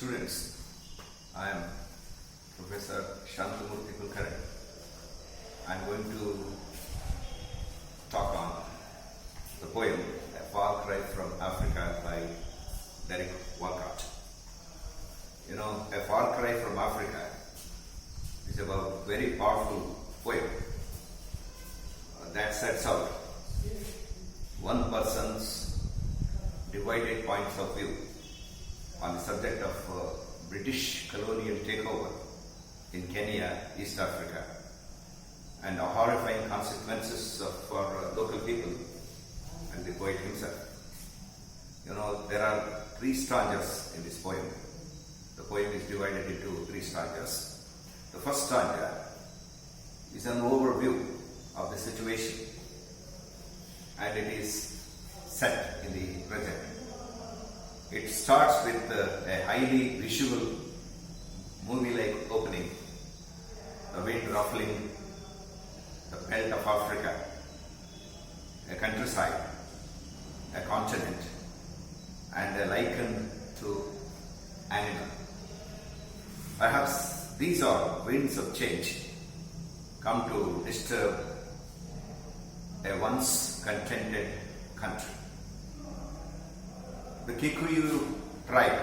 students, I am Professor Shanthamurthy Kulkarni. I am going to talk on the poem A Far Cry from Africa by Walcott. You know, A Far Cry from Africa is about very powerful poem that sets out one person's divided points of view on the subject of British colonial takeover in Kenya, East Africa, and the horrifying consequences for local people and the poet himself. You know, there are three stanzas in this poem. The poem is divided into three stanzas. The first stanza is an overview of the situation, and it is set in the present. It starts with a highly visual movie-like opening, the wind ruffling the belt of Africa, a countryside, a continent, and a lichen to animal. Perhaps these are winds of change come to disturb a once contented country. The Kikuyu tribe,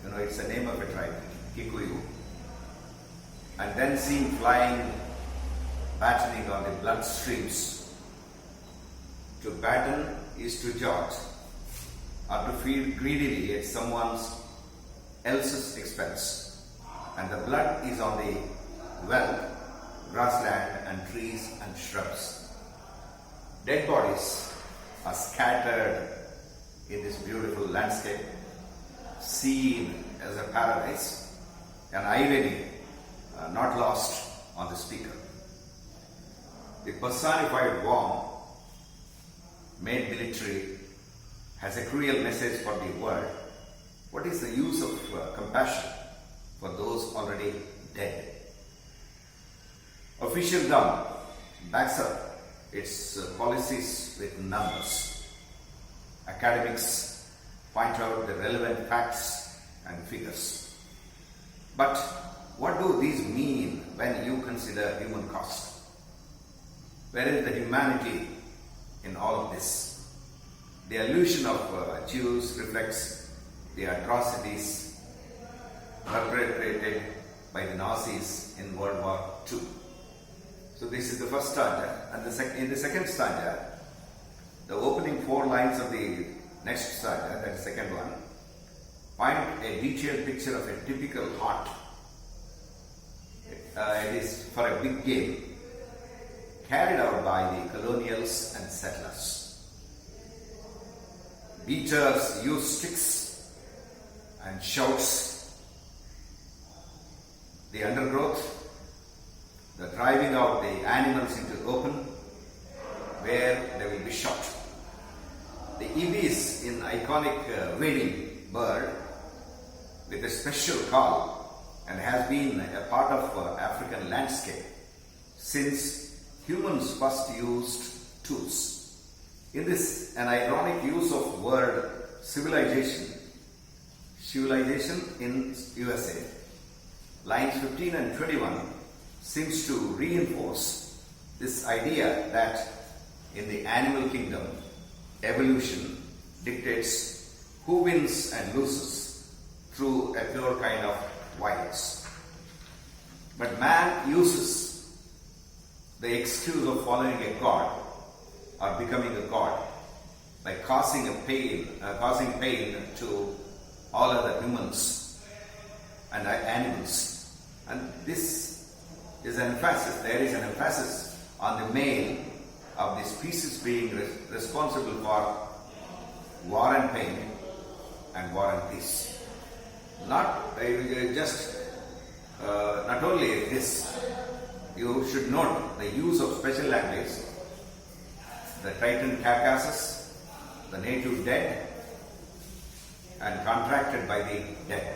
you know, it's the name of a tribe, Kikuyu, and then seen flying, battening on the blood streams. To batten is to jot, or to feed greedily at someone else's expense, and the blood is on the wealth, grassland and trees and shrubs. Dead bodies are scattered in this beautiful landscape, seen as a paradise, an irony not lost on the speaker. The personified worm, made military, has a cruel message for the world. What is the use of compassion for those already dead? Official dumb backs up its policies with numbers. Academics point out the relevant facts and figures. But what do these mean when you consider human cost? Where is the humanity in all of this? The illusion of Jews reflects the atrocities perpetrated by the Nazis in World War II. So this is the first stanza, and in the second stanza, the opening four lines of the next stanza, that is the second one, paint a detailed picture of a typical hunt. It is for a big game carried out by the colonials and settlers. Beaters use sticks and shouts. The undergrowth, the driving out the animals into open where they will be shot. The ibis in iconic wading bird with a special call and has been a part of African landscape since humans first used tools. In this, an ironic use of word civilization in USA, lines 15 and 21 seems to reinforce this idea that in the animal kingdom, evolution dictates who wins and loses through a pure kind of violence. But man uses the excuse of following a god or becoming a god by causing pain to all other humans and animals. And this is an emphasis. There is an emphasis on the male of the species being responsible for war and pain and war and peace. Not only this, you should note the use of special language, the Titan carcasses, the native dead, and contracted by the dead.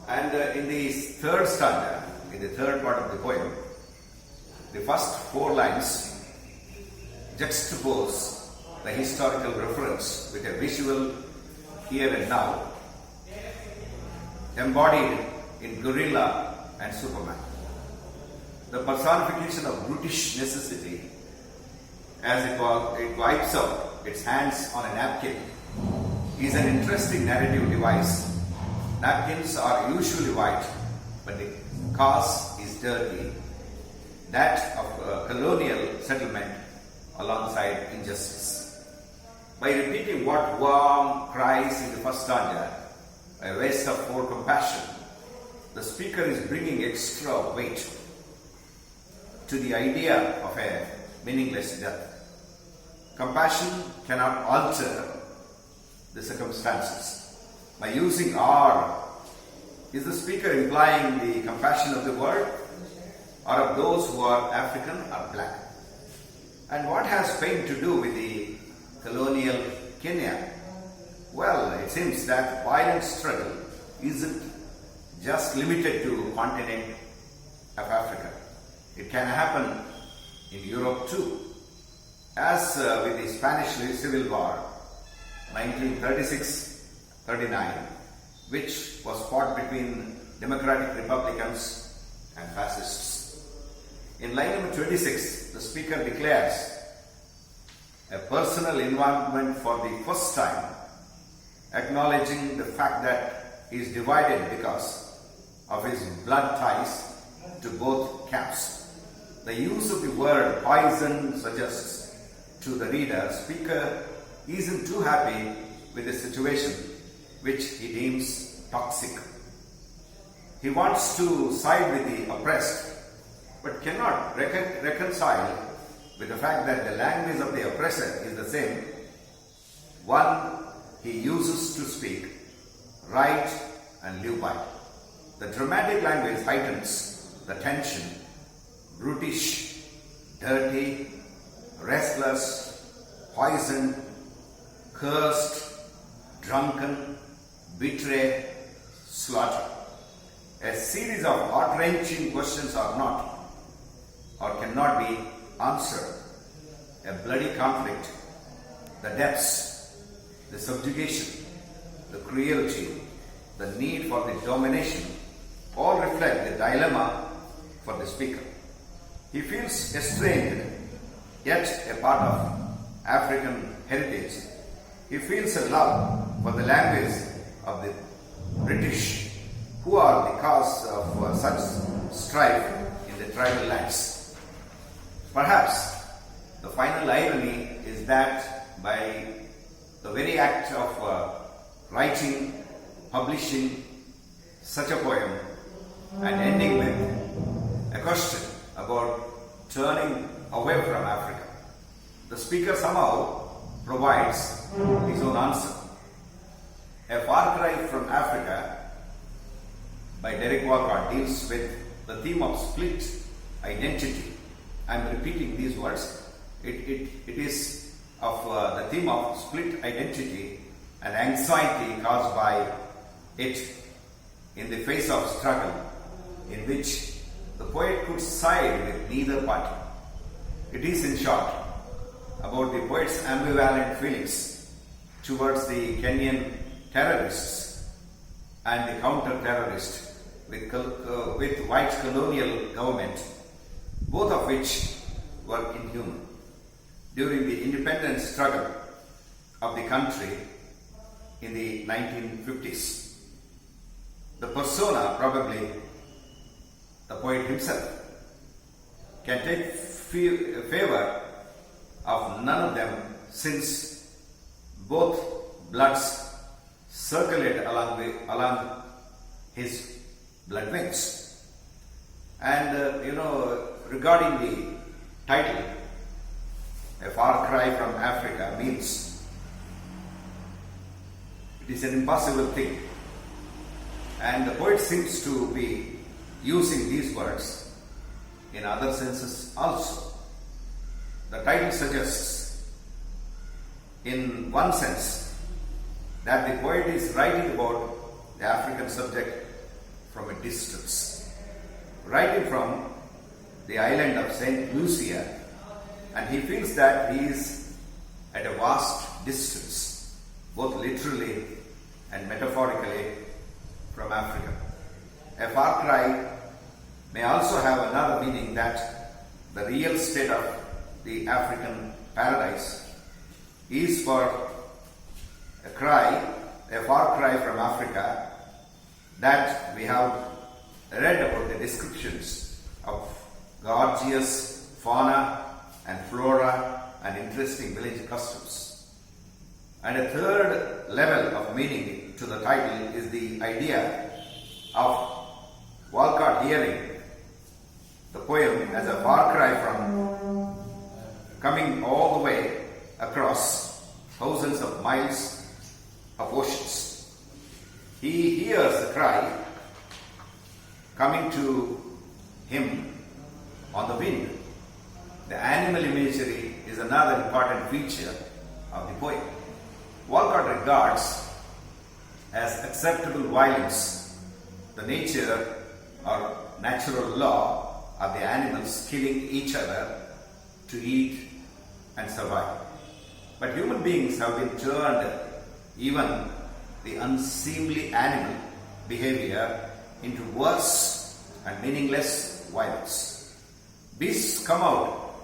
And in the third stanza, in the third part of the poem, the first four lines juxtapose the historical reference with a visual here and now embodied in gorilla and Superman. The personification of brutish necessity, as it wipes out its hands on a napkin, is an interesting narrative device. Napkins are usually white, but the cause is dirty, that of colonial settlement alongside injustice. By repeating what Worm cries in the first stanza, a waste of poor compassion, the speaker is bringing extra weight to the idea of a meaningless death. Compassion cannot alter the circumstances. By using R, is the speaker implying the compassion of the world or of those who are African or black? And what has Spain to do with the colonial Kenya? Well, it seems that violent struggle isn't just limited to the continent of Africa. It can happen in Europe too. As with the Spanish Civil War, 1936-39, which was fought between Democratic Republicans and Fascists. In line number 26, the speaker declares a personal involvement for the first time, acknowledging the fact that he is divided because of his blood ties to both camps. The use of the word poison suggests to the reader, speaker isn't too happy with the situation which he deems toxic. He wants to side with the oppressed, but cannot reconcile with the fact that the language of the oppressor is the same one he uses to speak, write and live by. The dramatic language heightens the tension, brutish, dirty, restless, poisoned, cursed, drunken, betrayed, slaughtered. A series of heart-wrenching questions are not or cannot be answered. A bloody conflict, the depths, the subjugation, the cruelty, the need for the domination all reflect the dilemma for the speaker. He feels estranged, yet a part of African heritage. He feels a love for the language of the British, who are the cause of such strife in the tribal lands. Perhaps the final irony is that by the very act of writing, publishing such a poem and ending with a question about turning away from Africa, the speaker somehow provides his own answer. A Far Cry from Africa by Derek Walcott deals with the theme of split identity. I am repeating these words. It is of the theme of split identity and anxiety caused by it in the face of struggle, in which the poet could side with neither party. It is, in short, about the poet's ambivalent feelings towards the Kenyan terrorists and the counter-terrorist with white colonial government, both of which were inhuman. During the independence struggle of the country in the 1950s, the persona, probably the poet himself, can take favor of none of them, since both bloods circulate along his blood veins. And regarding the title, A Far Cry from Africa means it is an impossible thing. And the poet seems to be using these words in other senses also. The title suggests, in one sense, that the poet is writing about the African subject from a distance, writing from the island of St. Lucia, and he feels that he is at a vast distance, both literally and metaphorically, from Africa. far cry may also have another meaning, that the real state of the African paradise is for a far cry from Africa, that we have read about the descriptions of gorgeous fauna and flora and interesting village customs. And a third level of meaning to the title is the idea of Walcott hearing the poem as a far cry from coming all the way across thousands of miles of oceans. He hears the cry coming to him on the wind. The animal imagery is another important feature of the poem. Walcott regards as acceptable violence the nature or natural law of the animals killing each other to eat and survive. But human beings have been turned even the unseemly animal behavior into worse and meaningless violence. Beasts come out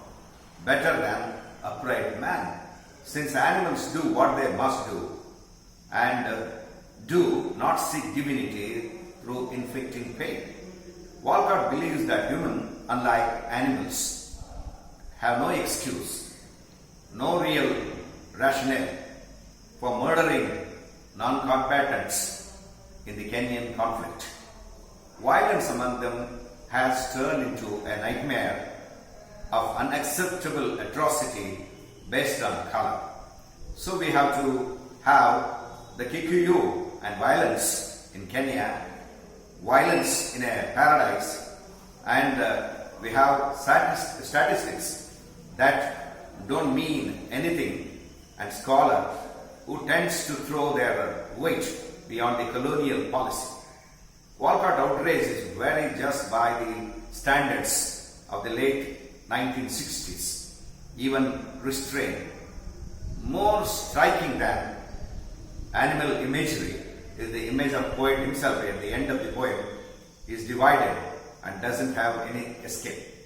better than upright man, since animals do what they must do and do not seek divinity through inflicting pain. Walcott believes that humans, unlike animals, have no excuse, no real rationale for murdering non-combatants in the Kenyan conflict. Violence among them has turned into a nightmare of unacceptable atrocity based on color. So we have to have the Kikuyu and violence in Kenya, violence in a paradise, and we have statistics that don't mean anything, and scholar who tends to throw their weight beyond the colonial policy. Walcott outrage is very just by the standards of the late 1960s, even restrained. More striking than animal imagery is the image of poet himself at the end of the poem. He is divided and doesn't have any escape.